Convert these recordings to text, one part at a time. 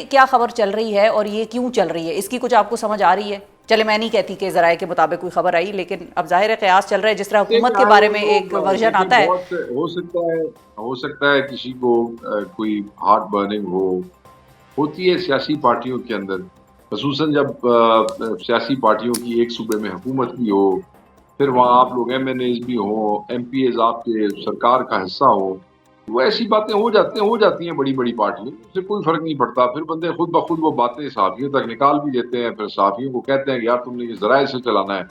क्या खबर चल रही है और ये क्यों चल रही है, इसकी कुछ आपको समझ आ रही है? चले मैं नहीं कहती कि ज़राए के मुताबिक कोई खबर आई, लेकिन अब जाहिर है क़यास चल रहा है, जिस तरह हुकूमत के बारे में एक वर्जन देखिए आता है। बहुत हो सकता है किसी को कोई हार्ट बर्निंग होती है सियासी पार्टियों के अंदर, ख़ुसूसन जब सियासी पार्टियों की एक सूबे में हुकूमत भी हो, फिर वहाँ आप लोग एमएनएज़ भी हों, एमपीएज़ आपके सरकार का हिस्सा हो, वो ऐसी बातें हो जाती हैं बड़ी-बड़ी पार्टियों में, उससे कोई फ़र्क नहीं पड़ता। फिर बंदे खुद ब खुद वो बातें सहाफ़ियों तक निकाल भी देते हैं, फिर सहाफ़ियों को कहते हैं कि यार तुमने ये ज़राए से चलाना है।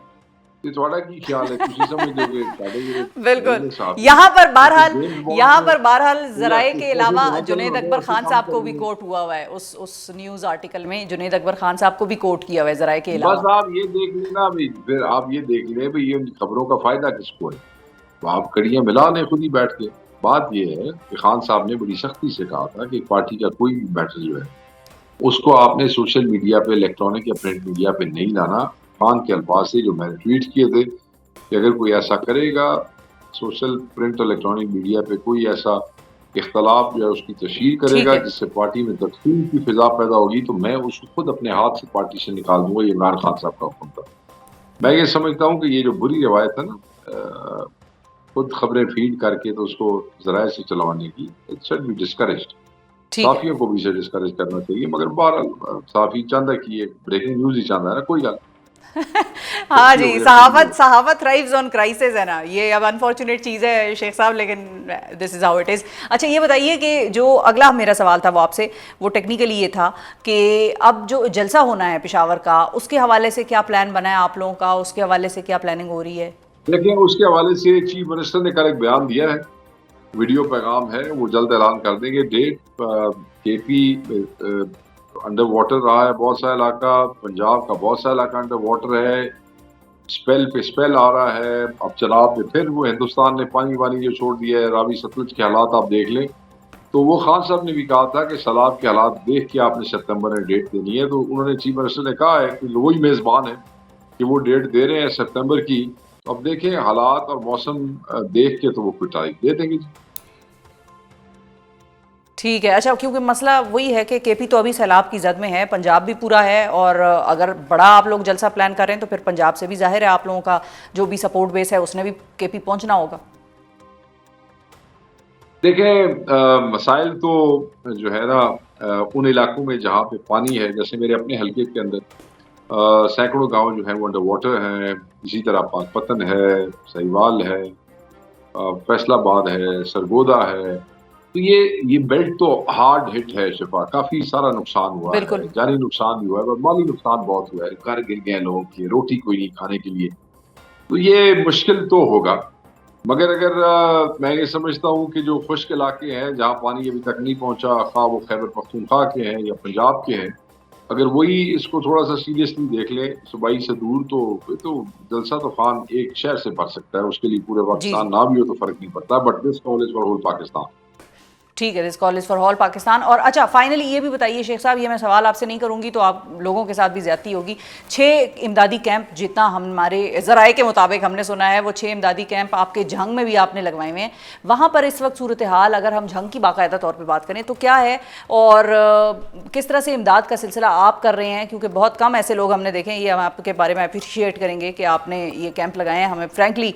ते तुहाड़ा की ख्याल है? तुसी समझदे हो कि तुहाडे बिल्कुल। जेह्ड़े सहाफ़ी यहाँ पर इत्थे बहरहाल जेम्स बॉन्ड यहाँ ने पर बहरहाल पूरा ज़राए के कोशिश अलावा होना जुनैद चाहिए अकबर असली खान काम साहब को भी करनी है। कोट हुआ हुआ है, उस न्यूज़ आर्टिकल में जुनैद अकबर खान साहब को भी कोट किया हुआ है ज़राए के बस अलावा। आप ये देख लेना अभी, फिर आप ये देख लें भई ये खबरों का फ़ायदा किसको है? तो आप कड़ियाँ मिला लें खुद ही बैठ के। बात ये है कि खान साहब ने बड़ी सख्ती से कहा था कि पार्टी का कोई भी मैटर जो है, उसको आपने सोशल मीडिया पे, इलेक्ट्रॉनिक या प्रिंट मीडिया पे नहीं लाना। खान के अल्फाज से जो मैंने ट्वीट किए थे कि अगर कोई ऐसा करेगा, सोशल, प्रिंट और इलेक्ट्रॉनिक मीडिया पे कोई ऐसा इख्तलाफ जो है उसकी तशहीर ठीक करेगा है। जिससे पार्टी में तक़सीम की फ़िज़ा पैदा होगी, तो मैं उसको खुद अपने हाथ से पार्टी से निकाल दूँगा। ये इमरान खान साहब का हुक्म था। मैं ये समझता हूँ कि ये जो बुरी रवायत है ना खुद खबरें फ़ीड करके तो उसको ज़राए से चलवाने की, इट शुड बी डिस्करेज्ड। ठीक है। साफ़ियों को भी इसे डिस्करेज करना चाहिए, मगर बहरहाल साफ़ी चाहता है कि ये ब्रेकिंग न्यूज़ ही चाहता है ना, कोई गल हाँ गलती हो जी, गई, अब ठीक सहाफ़त है। सहाफ़त थ्राइव्स ऑन क्राइसिस है ना, ये अब अनफॉर्चुनेट चीज़ है शेख साहब, लेकिन this is how it is. अच्छा ये बताइए कि जो अगला मेरा सवाल था वो आपसे, वो टेक्निकली ये था कि अब जो जलसा होना है पेशावर का, उसके हवाले से क्या प्लान बना है आप लोगों का, उसके हवाले से क्या प्लानिंग हो रही है? देखिए, उसके हवाले से चीफ मिनिस्टर ने कल एक बयान दिया है, वीडियो पैगाम है, वो जल्द ऐलान कर देंगे डेट। केपी अंडर वाटर रहा है बहुत सा इलाका, पंजाब का बहुत सा इलाका अंडर वाटर है, स्पेल पे स्पेल आ रहा है। अब चनाब में फिर वो हिंदुस्तान ने पानी-वानी जो छोड़ दिया है, रावी सतलुज के हालात आप देख लें। तो वो खान साहब ने भी कहा था कि सैलाब के हालात देख के आपने सितंबर में डेट देनी है, तो उन्होंने चीफ मिनिस्टर ने कहा है कि वही मेज़बान है कि वो डेट दे रहे हैं सितंबर की। अब देखें हालात और मौसम देख के तो वो कोई तारीख दे देंगे। ठीक है। अच्छा, क्योंकि मसला वही है कि केपी तो अभी सैलाब की जद में है, पंजाब भी पूरा है, और अगर बड़ा आप लोग जलसा प्लान कर रहे हैं तो फिर पंजाब से भी जाहिर है आप लोगों का जो भी सपोर्ट बेस है उसने भी केपी पहुंचना होगा। देखें मसाइल तो जो है ना उन इलाकों में जहाँ पे पानी है, जैसे मेरे अपने हलके के अंदर सैकड़ों गांव जो हैं वो अंडर वाटर हैं। इसी तरह पाकपतन है, सहीवाल है, फैसलाबाद है, सरगोदा है। तो ये बेल्ट तो हार्ड हिट है शिफा, काफी सारा नुकसान हुआ है, बिल्कुल। जानी नुकसान भी हुआ है और माली नुकसान बहुत हुआ है। घर गिर गए लोगों के, रोटी कोई नहीं खाने के लिए। तो ये मुश्किल तो होगा, मगर अगर मैं ये समझता हूँ कि जो खुश्क इलाके हैं जहाँ पानी अभी तक नहीं पहुँचा, खा वो खैबर पख्तूनख्वा के हैं या पंजाब के हैं, अगर वही इसको थोड़ा सा सीरियसली देख लें सूबाई से दूर, तो जलसा तूफान एक शहर से भर सकता है। उसके लिए पूरे जी जी। पाकिस्तान ना भी हो तो फर्क नहीं पड़ता, but this call is for whole Pakistan. ठीक है, this call is for all Pakistan. और अच्छा, फाइनली ये भी बताइए शेख साहब, ये मैं सवाल आपसे नहीं करूंगी तो आप लोगों के साथ भी ज्यादती होगी। 6 इमदादी कैंप, जितना हमारे ज़राए के मुताबिक हमने सुना है, वो 6 इमदादी कैंप आपके झंग में भी आपने लगवाए हुए हैं। वहाँ पर इस वक्त सूरत हाल, अगर हम झंग की बाकायदा तौर पर बात करें तो क्या है, और किस तरह से इमदाद का सिलसिला आप कर रहे हैं? क्योंकि बहुत कम ऐसे लोग हमने देखे हैं, ये हम आपके बारे में अप्रिशिएट करेंगे कि आपने ये कैंप लगाए हैं। हमें फ्रैंकली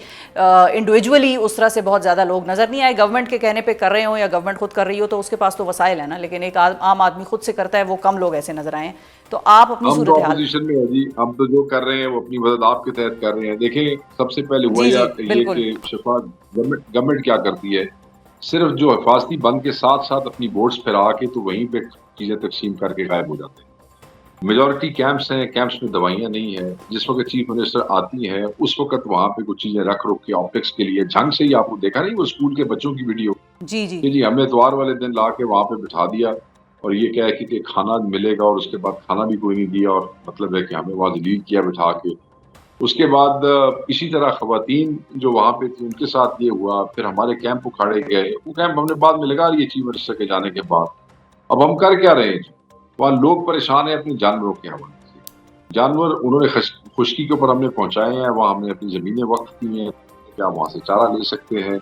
इंडिविजुअली उस तरह से बहुत ज़्यादा लोग नज़र नहीं आए। गवर्नमेंट के कहने पे कर रहे हो या गवर्नमेंट खुद कर रही हो तो उसके पास तो वसाइल है ना, लेकिन एक आम आदमी खुद से करता है, वो कम लोग ऐसे नजर आए हैं। तो आप अपनी हम तो सूरत हाल। अपोजिशन में है जी, हम तो जो कर रहे हैं वो अपनी मदद आपके तहत कर रहे हैं। देखें, सबसे पहले हुआ जी जी ये बिल्कुल। कि शिफा गवर्नमेंट क्या करती है, सिर्फ जो हिफाजती बंद के साथ साथ अपनी बोट्स फिरा के तो वहीं पे चीजें तकसीम करके गायब हो जाते हैं। मेजॉरिटी कैंप्स हैं, कैंप्स में दवाइयाँ नहीं है। जिस वक्त चीफ मिनिस्टर आती है उस वक्त वहाँ पे कुछ चीजें रख रुख के ऑप्टिक्स के लिए, झंग से ही आपको देखा नहीं वो स्कूल के बच्चों की वीडियो जी जी। कि जी हमने इतवार वाले दिन ला के वहाँ पे बिठा दिया और ये क्या है कि खाना मिलेगा और उसके बाद खाना भी कोई नहीं दिया, और मतलब है कि हमें वहाँ जलील किया बिठा के। उसके बाद इसी तरह खवातीन जो वहाँ पे थी उनके साथ ये हुआ। फिर हमारे कैंप उखाड़े गए, वो कैंप हमने बाद में लगा लिए चीफ मिनिस्टर के जाने के बाद। अब हम कर क्या रहे हैं? वहाँ लोग परेशान हैं अपने जानवरों के हवाले से। जानवर उन्होंने खुश्की के ऊपर हमने पहुँचाए हैं, वहाँ हमने अपनी ज़मीनें वक़्फ़ की हैं कि आप वहाँ से चारा ले सकते हैं।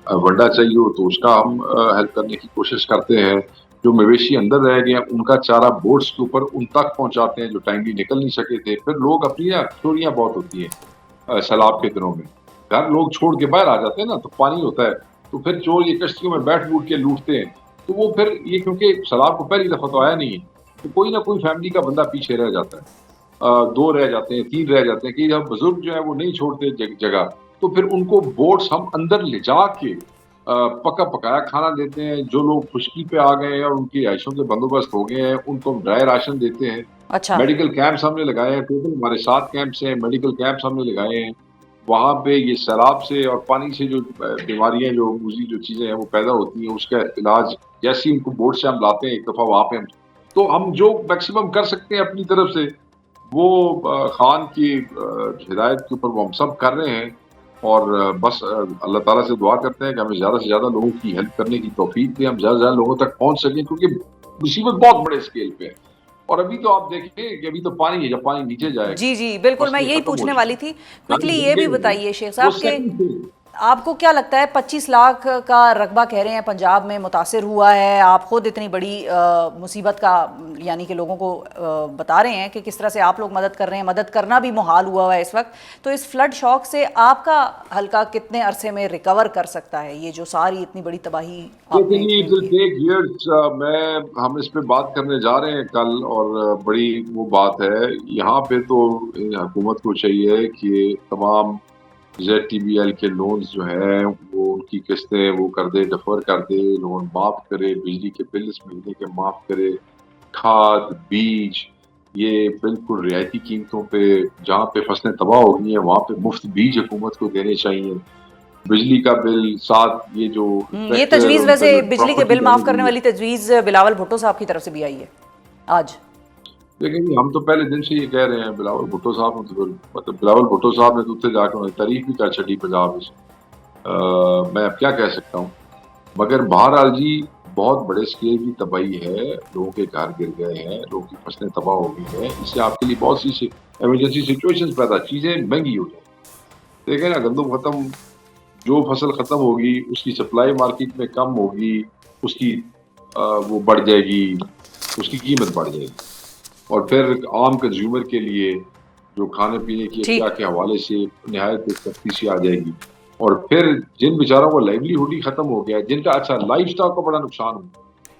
वंडा चाहिए हो तो उसका हम हेल्प करने की कोशिश करते हैं। जो मवेशी अंदर रह गए हैं उनका चारा बोट्स के ऊपर उन तक पहुंचाते हैं जो टाइमली निकल नहीं सके थे। फिर लोग अपनी ना चोरियां बहुत होती हैं सैलाब के दिनों में, घर लोग छोड़ के बाहर आ जाते हैं ना, तो पानी होता है, तो फिर चोर ये कश्तियों में बैठ बूट के लूटते हैं। तो वो फिर ये क्योंकि सैलाब को पहली दफा तो आया नहीं है, तो कोई ना कोई फैमिली का बंदा पीछे रह जाता है, 2 रह जाते हैं, 3 रह जाते हैं, कि जब बुजुर्ग जो है वो नहीं छोड़ते जगह, तो फिर उनको बोट्स हम अंदर ले जाके पका पकाया खाना देते हैं। जो लोग खुश्की पे आ गए हैं और उनकी आयशों के बंदोबस्त हो गए हैं, उनको हम ड्राई राशन देते हैं। अच्छा। मेडिकल कैंप्स हमने लगाए हैं, टोटल हमारे 7 कैंप्स हैं, मेडिकल कैंप्स हमने लगाए हैं। वहाँ पे ये सैलाब से और पानी से जो बीमारियाँ, जो मूज़ी जो चीज़ें हैं वो पैदा होती हैं, उसका इलाज जैसे ही उनको बोट से हम लाते हैं एक दफ़ा वहाँ पे तो हम जो मैक्सिमम कर सकते हैं अपनी तरफ से, वो खान की हिदायत के ऊपर वो हम सब कर रहे हैं। और बस अल्लाह ताला से दुआ करते हैं कि हमें ज़्यादा से ज़्यादा लोगों की हेल्प करने की तौफीक दें, हम ज़्यादा से ज़्यादा लोगों तक पहुँच सकें, क्योंकि मुसीबत बहुत बड़े स्केल पे है। और अभी तो आप देखिए कि अभी तो पानी है, जब पानी नीचे जाएगा, जी, जी, बिल्कुल, मैं फसलें यही खत्म हो पूछने वाली थी। जाएंगी, क्विकली यानी ये भी गिरेंगी। बताइए शेख वो साहब कि सेकंड फेज। आपको क्या लगता है 25 लाख का रकबा कह रहे हैं पंजाब में मुतासिर हुआ है, आप खुद इतनी बड़ी मुसीबत का यानी कि लोगों को बता रहे हैं कि किस तरह से आप लोग मदद कर रहे हैं, मदद करना भी मुहाल हुआ है इस वक्त, तो इस फ्लड शॉक से आपका हल्का कितने अरसे में रिकवर कर सकता है, ये जो सारी इतनी बड़ी तबाही आपने लेकिन एक्सपीरियंस की है? टेक इयर्स, हम इस पे बात करने जा रहे हैं कल, और बड़ी वो बात है यहाँ पे तो हुकूमत को चाहिए कि तमाम ZTBL के लोन्स जो हैं वो उनकी किस्तें वो कर दे, डिफर कर दे, लोन माफ करे, बिजली के बिल इस महीने के माफ करे, खाद बीज ये बिल्कुल रियायती कीमतों पे, जहाँ पे फसलें तबाह हो गई हैं वहाँ पे मुफ्त बीज हुकूमत को देने चाहिए। बिजली का बिल, साथ ये जो ये ट्रैक्टर तजवीज़ उनका वैसे जो बिजली के प्रॉपर्टी बिल माफ़ वैल्यू करने है। वाली तजवीज़ बिलावल भुट्टो साहब की तरफ से भी आई है आज। लेकिन हम तो पहले दिन से ये कह रहे हैं, बिलावल भुट्टो साहब ने तो मतलब बिलावल भुट्टो साहब ने तो उत्थे जाकर उन्हें तारीफ भी कर छड़ी पंजाब में। मैं अब क्या कह सकता हूँ, मगर बहरहाल जी बहुत बड़े स्केल की तबाही है, लोगों के घर गिर गए हैं, लोगों की फसलें तबाह हो गई हैं, इससे आपके लिए बहुत सी इमरजेंसी सिचुएशंस पैदा, चीज़ें महंगी हो जाए। देखें ना, गंदम खत्म, जो फसल खत्म होगी उसकी सप्लाई मार्केट में कम होगी, उसकी वो बढ़ जाएगी, उसकी कीमत बढ़ जाएगी, और फिर आम कंज्यूमर के लिए जो खाने पीने की अशिया ठीक। के हवाले से नहायत एक सख्ती सी आ जाएगी। और फिर जिन बेचारों को लाइवलीहुड ही खत्म हो गया है, जिनका अच्छा लाइफ स्टाइल को बड़ा नुकसान हुआ,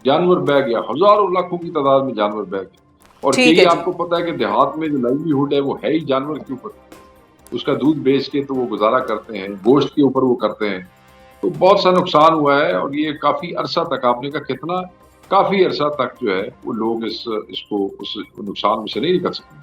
जानवर बह गया, हजारों लाखों की तादाद में जानवर बह गए, और ठीक कई है जी। आपको पता है कि देहात में जो लाइवलीहुड है वो है ही जानवर के ऊपर, उसका दूध बेच के तो वो गुजारा करते हैं, गोश्त के ऊपर वो करते हैं। तो बहुत सा नुकसान हुआ है, और ये काफी अरसा तक, आपने कहा कितना, काफी अरसा तक जो है वो लोग इसको उस नुकसान में से नहीं निकल सकते।